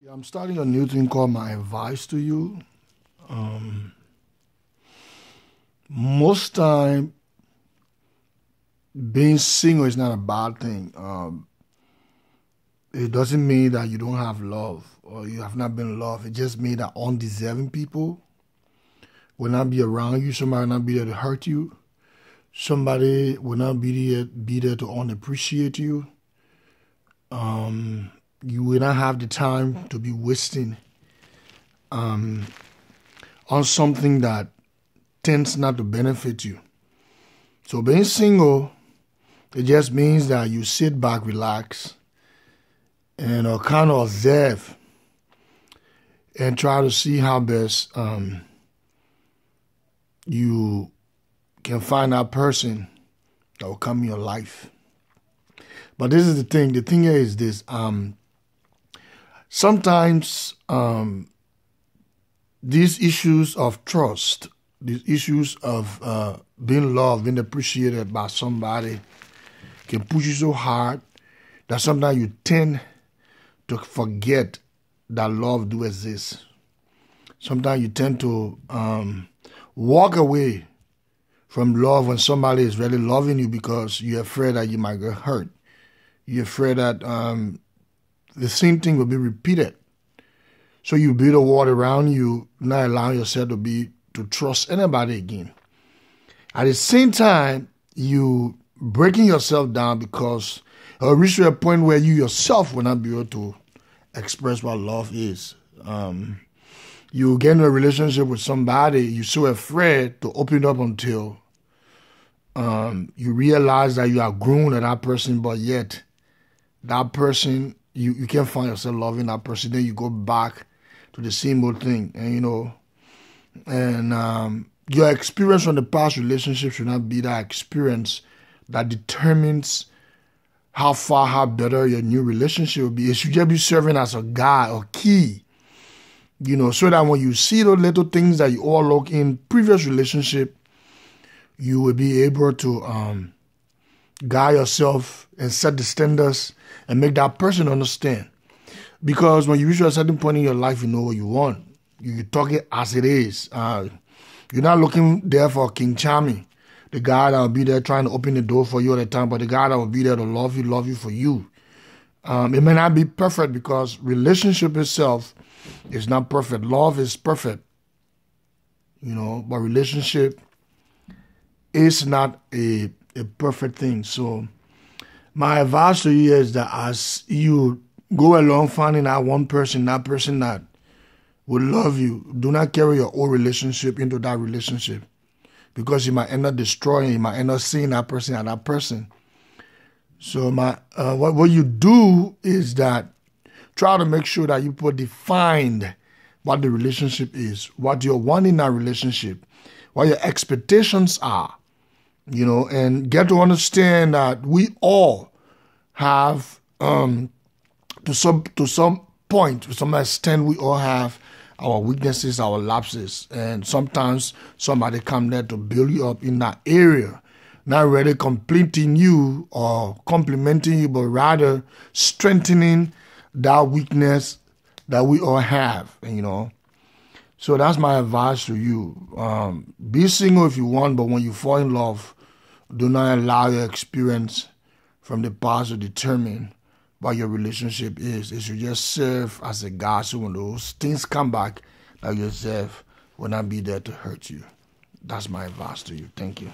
Yeah, I'm starting a new thing called my advice to you. Most time, being single is not a bad thing. It doesn't mean that you don't have love or you have not been loved. It just means that undeserving people will not be around you. Somebody will not be there to hurt you. Somebody will not be there to unappreciate you. You will not have the time to be wasting on something that tends not to benefit you. So being single, it just means that you sit back, relax, and kind of observe and try to see how best you can find that person that will come in your life. But this is the thing. The thing here is this. Sometimes these issues of trust, these issues of being loved, being appreciated by somebody can push you so hard that sometimes you tend to forget that love do exist. Sometimes you tend to walk away from love when somebody is really loving you because you're afraid that you might get hurt. You're afraid that the same thing will be repeated. So you build a wall around you, not allowing yourself to trust anybody again. At the same time, you breaking yourself down because you'll reach to a point where you yourself will not be able to express what love is. You get in a relationship with somebody, you're so afraid to open up until you realize that you are grown at that person, but yet that person, you can't find yourself loving that person. Then you go back to the same old thing. And your experience from the past relationship should not be that experience that determines how better your new relationship will be. It should just be serving as a guide or key, so that when you see those little things that you overlook in previous relationship, you will be able to guide yourself and set the standards and make that person understand. Because when you reach a certain point in your life, you know what you want. You talk it as it is. You're not looking there for King Charming, the guy that will be there trying to open the door for you all the time, but the guy that will be there to love you for you. It may not be perfect because relationship itself is not perfect. Love is perfect, but relationship is not a perfect thing. So my advice to you is that as you go along finding that person that will love you, do not carry your old relationship into that relationship because you might end up destroying, you might end up seeing that person as that person. So what you do is that try to make sure that you define what the relationship is, what you want in that relationship, what your expectations are, and get to understand that we all have, to some point, to some extent, we all have our weaknesses, our lapses, and sometimes somebody come there to build you up in that area, not really completing you or complimenting you, but rather strengthening that weakness that we all have, So that's my advice to you. Be single if you want, but when you fall in love, do not allow your experience from the past to determine what your relationship is. It should just serve as a guide, so when those things come back, that yourself will not be there to hurt you. That's my advice to you. Thank you.